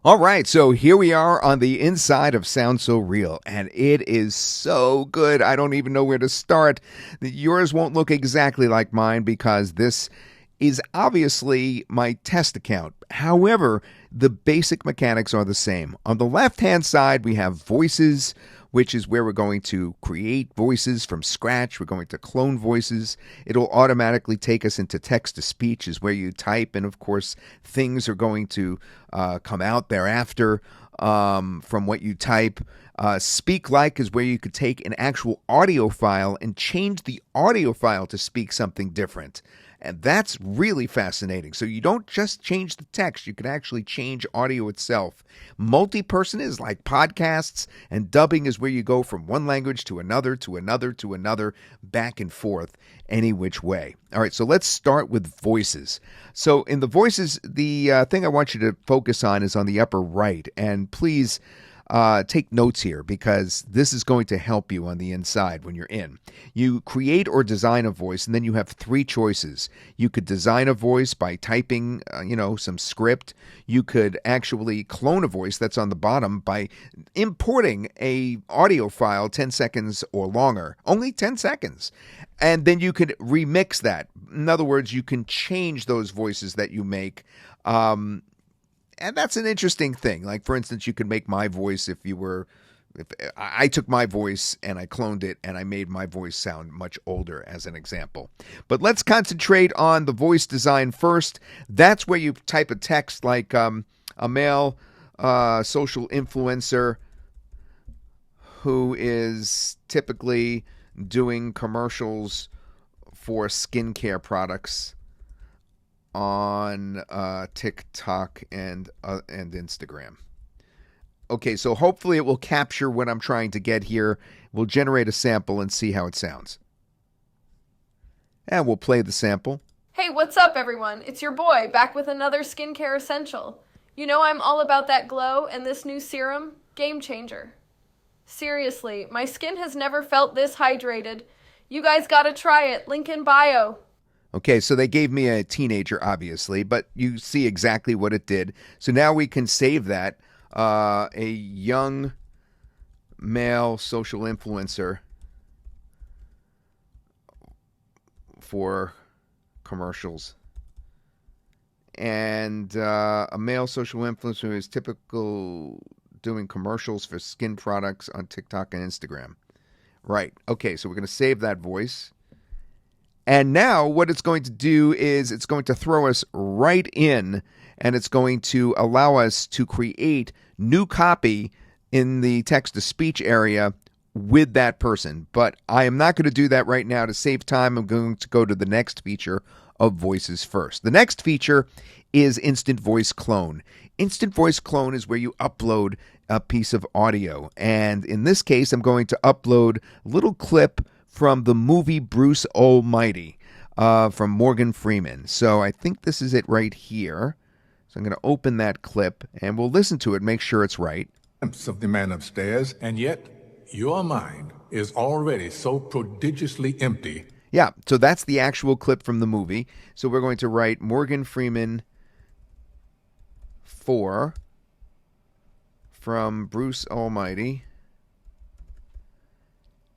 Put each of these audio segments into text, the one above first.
All right, so here we are on the inside of Sound So Real, and it is so good. I don't even know where to start. Yours won't look exactly like mine because this is obviously my test account. However, the basic mechanics are the same. On the left-hand side, we have voices, which is where we're going to create voices from scratch. We're going to clone voices. It'll automatically take us into text-to-speech, is where you type, and of course, things are going to come out thereafter from what you type. Speak like is where you could take an actual audio file and change the audio file to speak something different. And that's really fascinating. So you don't just change the text, you can actually change audio itself. Multi-person is like podcasts, and dubbing is where you go from one language to another, to another, to another, back and forth, any which way. All right, so let's start with voices. So in the voices, the thing I want you to focus on is on the upper right. And please take notes here because this is going to help you on the inside when you're in. You create or design a voice, and then you have three choices. You could design a voice by typing, some script. You could actually clone a voice that's on the bottom by importing a audio file 10 seconds or longer, only 10 seconds. And then you could remix that. In other words, you can change those voices that you make. And that's an interesting thing. Like, for instance, you could make my voice if I took my voice and I cloned it and I made my voice sound much older as an example. But let's concentrate on the voice design first. That's where you type a text like a male social influencer who is typically doing commercials for skincare products on TikTok and Instagram. Okay, so hopefully it will capture what I'm trying to get here. We'll generate a sample and see how it sounds. And we'll play the sample. Hey, what's up, everyone? It's your boy, back with another skincare essential. You know I'm all about that glow, and this new serum, game changer. Seriously, my skin has never felt this hydrated. You guys gotta try it. Link in bio. Okay, so they gave me a teenager, obviously, but you see exactly what it did. So now we can save that. A young male social influencer for commercials. And a male social influencer who is typical doing commercials for skin products on TikTok and Instagram. Right. Okay, so we're going to save that voice. And now what it's going to do is it's going to throw us right in, and it's going to allow us to create new copy in the text-to-speech area with that person. But I am not going to do that right now. To save time, I'm going to go to the next feature of voices first. The next feature is Instant Voice Clone. Instant Voice Clone is where you upload a piece of audio. And in this case, I'm going to upload a little clip from the movie Bruce Almighty from Morgan Freeman. So I think this is it right here. So I'm going to open that clip and we'll listen to it, make sure it's right. Of the man upstairs, and yet your mind is already so prodigiously empty. Yeah, so that's the actual clip from the movie. So we're going to write Morgan Freeman 4 from Bruce Almighty.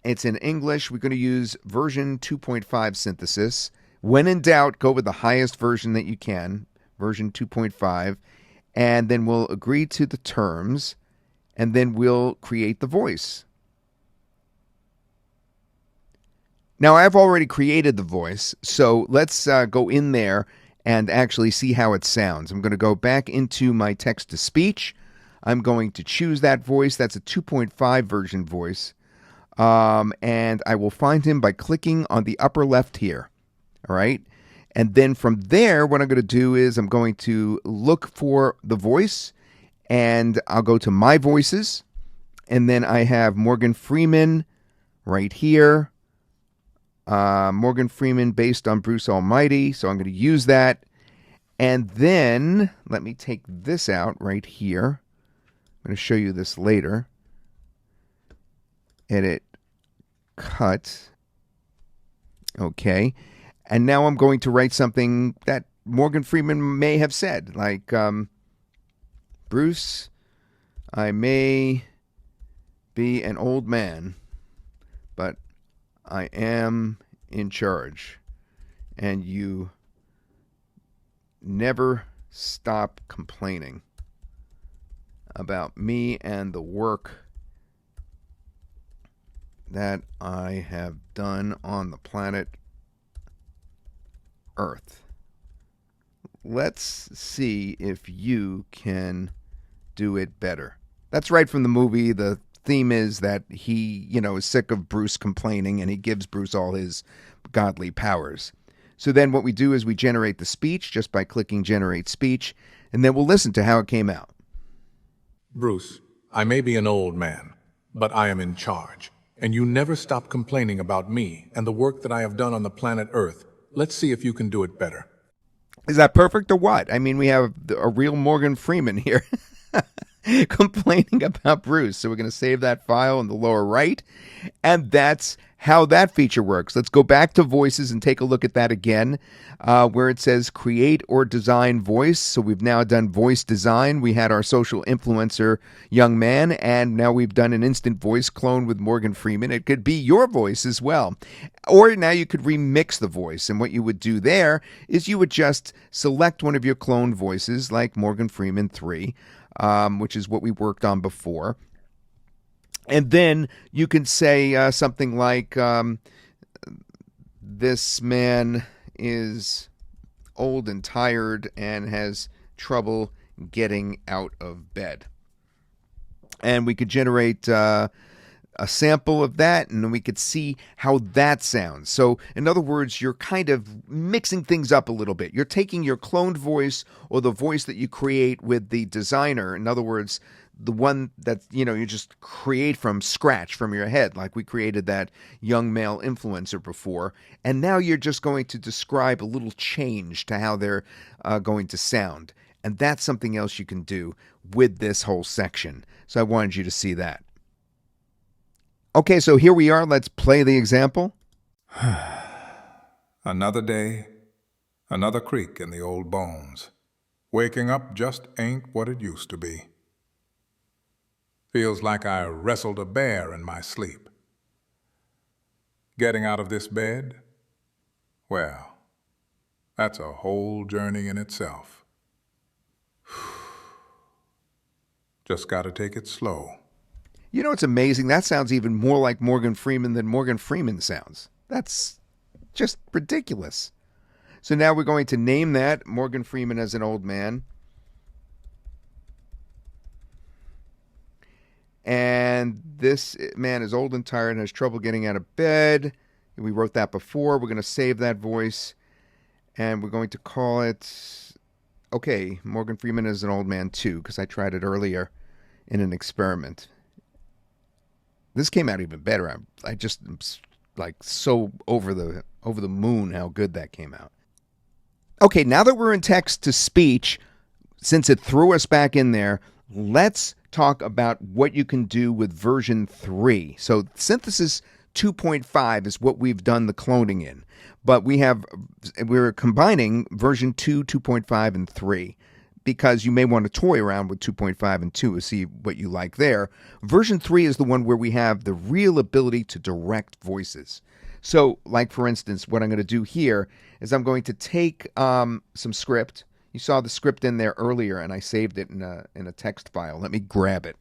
It's in English. We're going to use version 2.5 synthesis. When in doubt, go with the highest version that you can, version 2.5, and then we'll agree to the terms, and then we'll create the voice. Now, I've already created the voice, so let's go in there and actually see how it sounds. I'm going to go back into my text-to-speech. I'm going to choose that voice. That's a 2.5 version voice. And I will find him by clicking on the upper left here. All right. And then from there, what I'm going to do is I'm going to look for the voice and I'll go to My Voices. And then I have Morgan Freeman right here. Morgan Freeman based on Bruce Almighty. So I'm going to use that. And then let me take this out right here. I'm going to show you this later. Edit. Cut. Okay. And now I'm going to write something that Morgan Freeman may have said, like, Bruce, I may be an old man, but I am in charge, and you never stop complaining about me and the work that I have done on the planet Earth. Let's see if you can do it better. That's right from the movie. The theme is that he, is sick of Bruce complaining, and he gives Bruce all his godly powers. So then what we do is we generate the speech just by clicking Generate Speech, and then we'll listen to how it came out. Bruce, I may be an old man, but I am in charge, and you never stop complaining about me and the work that I have done on the planet Earth. Let's see if you can do it better. Is that perfect or what? I mean, we have a real Morgan Freeman here complaining about Bruce. So we're going to save that file in the lower right, and that's how that feature works. Let's go back to voices and take a look at that again, where it says create or design voice. So we've now done voice design. We had our social influencer young man, and now we've done an instant voice clone with Morgan Freeman. It could be your voice as well. Or now you could remix the voice. And what you would do there is you would just select one of your clone voices, like Morgan Freeman 3, which is what we worked on before. And then you can say something like, this man is old and tired and has trouble getting out of bed. And we could generate a sample of that, and then we could see how that sounds. So, in other words, you're kind of mixing things up a little bit. You're taking your cloned voice or the voice that you create with the designer. In other words, the one that, you just create from scratch from your head, like we created that young male influencer before. And now you're just going to describe a little change to how they're going to sound. And that's something else you can do with this whole section. So I wanted you to see that. Okay, so here we are. Let's play the example. Another day, another creak in the old bones. Waking up just ain't what it used to be. Feels like I wrestled a bear in my sleep. Getting out of this bed? Well, that's a whole journey in itself. Just gotta take it slow. It's amazing. That sounds even more like Morgan Freeman than Morgan Freeman sounds. That's just ridiculous. So now we're going to name that Morgan Freeman as an old man. And this man is old and tired and has trouble getting out of bed. We wrote that before. We're going to save that voice. And we're going to call it, Morgan Freeman is an old man too, because I tried it earlier in an experiment. This came out even better. I just am so over the moon how good that came out. Okay, now that we're in text to speech, since it threw us back in there, let's talk about what you can do with version 3. So Synthesis 2.5 is what we've done the cloning in. But we're combining version 2, 2.5, and 3 because you may want to toy around with 2.5 and 2 to see what you like there. Version 3 is the one where we have the real ability to direct voices. So, like for instance, what I'm going to do here is I'm going to take some script. You saw the script in there earlier, and I saved it in a text file. Let me grab it.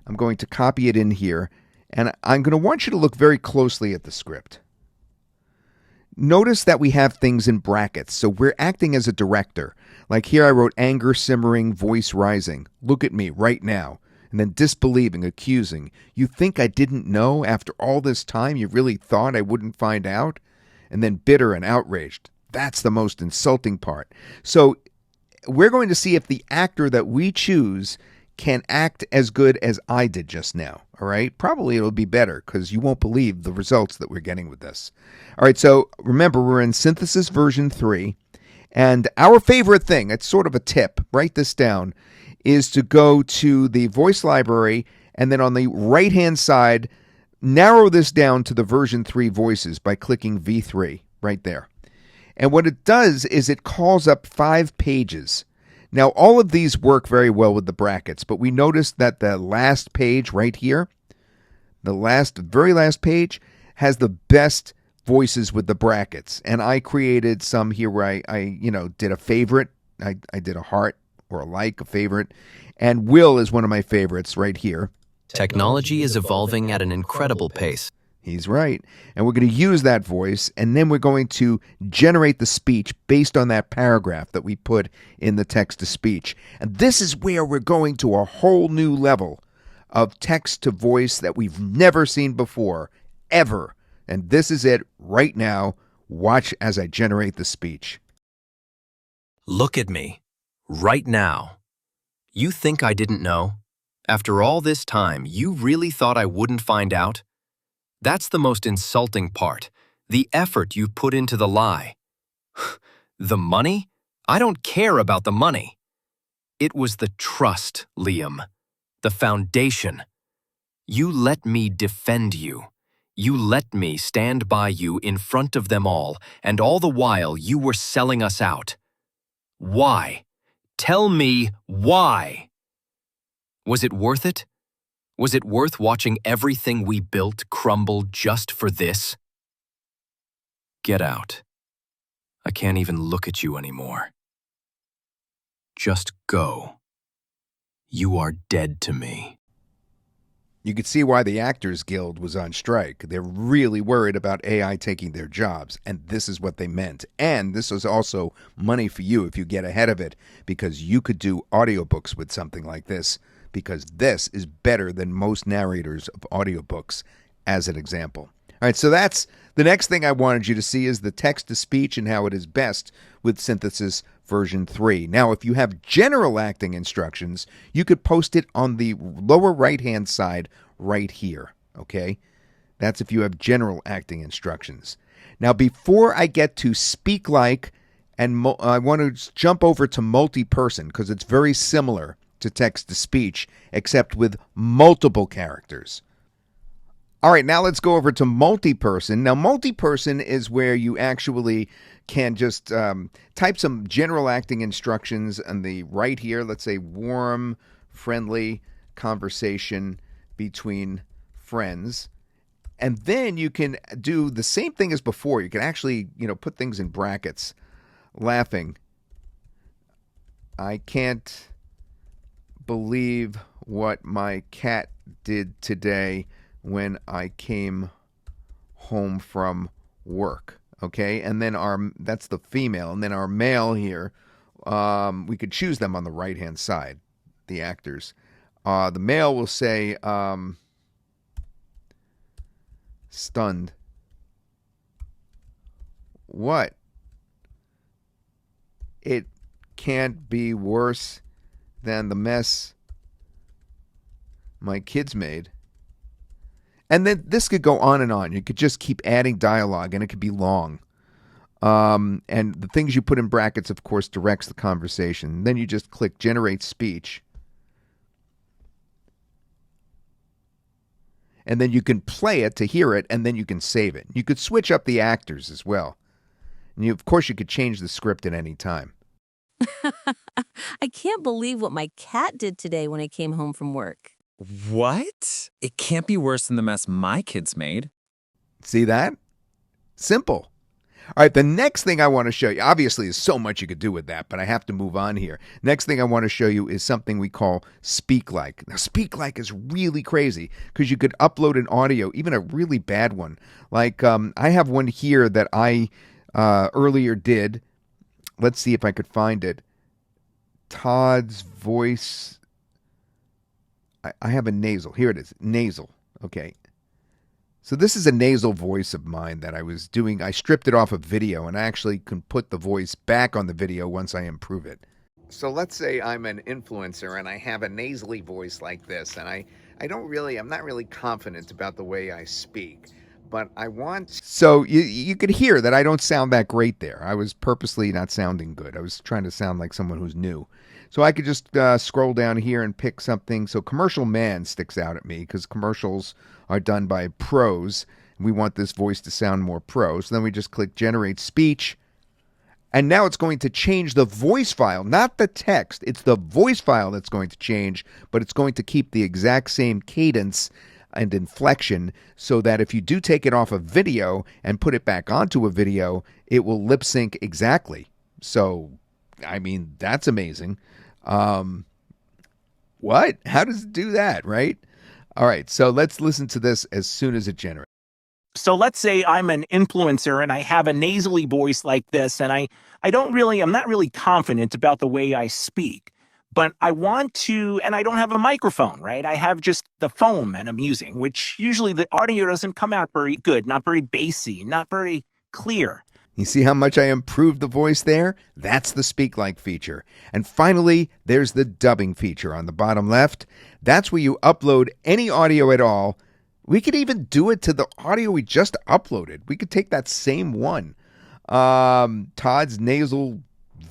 I'm going to copy it in here, and I'm going to want you to look very closely at the script. Notice that we have things in brackets, so we're acting as a director. Like here I wrote anger simmering, voice rising. Look at me right now. And then disbelieving, accusing. You think I didn't know after all this time? You really thought I wouldn't find out? And then bitter and outraged. That's the most insulting part. So we're going to see if the actor that we choose can act as good as I did just now. All right? Probably it'll be better because you won't believe the results that we're getting with this. All right, so remember we're in Synthesis version 3. And our favorite thing, it's sort of a tip, write this down, is to go to the voice library and then on the right-hand side, narrow this down to the version 3 voices by clicking V3 right there. And what it does is it calls up 5 pages. Now, all of these work very well with the brackets, but we noticed that the last page right here, very last page, has the best voices with the brackets. And I created some here where I did a favorite. I did a heart or a like, a favorite. And Will is one of my favorites right here. Technology is evolving at an incredible pace. He's right. And we're going to use that voice, and then we're going to generate the speech based on that paragraph that we put in the text-to-speech. And this is where we're going to a whole new level of text-to-voice that we've never seen before, ever. And this is it right now. Watch as I generate the speech. Look at me, right now. You think I didn't know? After all this time, you really thought I wouldn't find out? That's the most insulting part, the effort you put into the lie. The money? I don't care about the money. It was the trust, Liam. The foundation. You let me defend you. You let me stand by you in front of them all, and all the while you were selling us out. Why? Tell me why. Was it worth it? Was it worth watching everything we built crumble just for this? Get out. I can't even look at you anymore. Just go. You are dead to me. You could see why the Actors Guild was on strike. They're really worried about AI taking their jobs, and this is what they meant. And this is also money for you if you get ahead of it, because you could do audiobooks with something like this, because this is better than most narrators of audiobooks, as an example. All right, so that's the next thing I wanted you to see is the text-to-speech and how it is best with Synthesis version 3. Now, if you have general acting instructions, you could post it on the lower right-hand side right here, okay? That's if you have general acting instructions. Now, before I get to speak like, and I want to jump over to multi-person because it's very similar to text-to-speech, except with multiple characters. All right, now let's go over to multi-person. Now, multi-person is where you actually can just type some general acting instructions on the right here. Let's say warm, friendly conversation between friends. And then you can do the same thing as before. You can actually, put things in brackets. Laughing. I can't believe what my cat did today when I came home from work. Okay, and then that's the female, and then our male here, we could choose them on the right-hand side, the actors. The male will say, stunned. What? It can't be worse than the mess my kids made. And then this could go on and on. You could just keep adding dialogue, and it could be long. And the things you put in brackets, of course, directs the conversation. Then you just click Generate Speech. And then you can play it to hear it, and then you can save it. You could switch up the actors as well. And of course, you could change the script at any time. I can't believe what my cat did today when I came home from work. What? It can't be worse than the mess my kids made. See that? Simple. All right, the next thing I want to show you, obviously there's so much you could do with that, but I have to move on here. Next thing I want to show you is something we call Speak Like. Now, Speak Like is really crazy because you could upload an audio, even a really bad one. Like I have one here that I earlier did. Let's see if I could find it. Todd's voice. I have a nasal. Here it is. Nasal. Okay. So this is a nasal voice of mine that I was doing. I stripped it off of video, and I actually can put the voice back on the video once I improve it. So let's say I'm an influencer and I have a nasally voice like this, and I'm not really confident about the way I speak. But I want... So you could hear that I don't sound that great there. I was purposely not sounding good. I was trying to sound like someone who's new. So I could just scroll down here and pick something. So Commercial Man sticks out at me because commercials are done by pros. We want this voice to sound more pro. So then we just click Generate Speech. And now it's going to change the voice file, not the text. It's the voice file that's going to change, but it's going to keep the exact same cadence and inflection so that if you do take it off a video and put it back onto a video, it will lip sync exactly. So, I mean, that's amazing. What? How does it do that, right? All right, so let's listen to this as soon as it generates. So let's say I'm an influencer and I have a nasally voice like this, and I'm not really confident about the way I speak, but I want to, and I don't have a microphone, right? I have just the phone and I'm using, which usually the audio doesn't come out very good, not very bassy, not very clear. You see how much I improved the voice there? That's the Speak Like feature. And finally, there's the dubbing feature on the bottom left. That's where you upload any audio at all. We could even do it to the audio we just uploaded. We could take that same one, Todd's nasal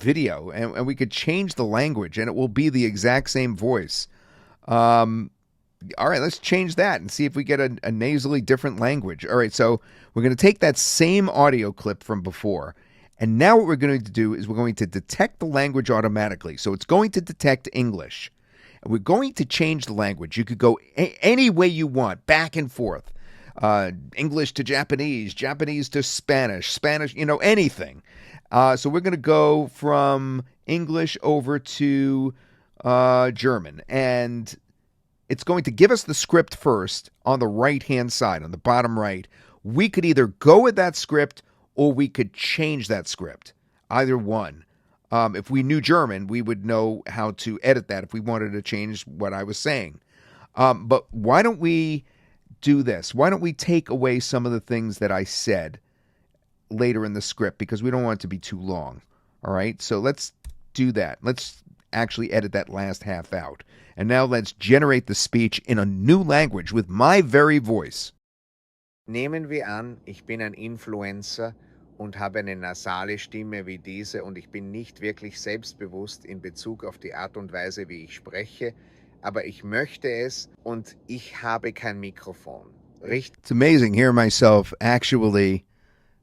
video, and we could change the language, and it will be the exact same voice. All right, let's change that and see if we get a nasally different language. All right, so we're going to take that same audio clip from before, and now what we're going to do is we're going to detect the language automatically. So it's going to detect English. And we're going to change the language. You could go any way you want, back and forth. English to Japanese, Japanese to Spanish, Spanish, anything. So we're going to go from English over to German. And it's going to give us the script first on the right-hand side, on the bottom right. We could either go with that script or we could change that script, either one. If we knew German, we would know how to edit that if we wanted to change what I was saying. But why don't we do this? Why don't we take away some of the things that I said later in the script because we don't want it to be too long. All right, so let's do that. Let's actually edit that last half out. And now let's generate the speech in a new language with my very voice. Nehmen wir an, ich bin ein Influencer und habe eine nasale Stimme wie diese und ich bin nicht wirklich selbstbewusst in Bezug auf die Art und Weise, wie ich spreche, aber ich möchte es und ich habe kein Mikrofon. Richtig? It's amazing hearing myself actually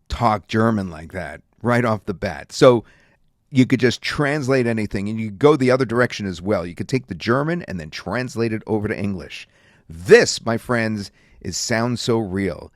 talk German like that right off the bat. So you could just translate anything, and you could go the other direction as well. You could take the German and then translate it over to English. This, my friends, is Sound So Real.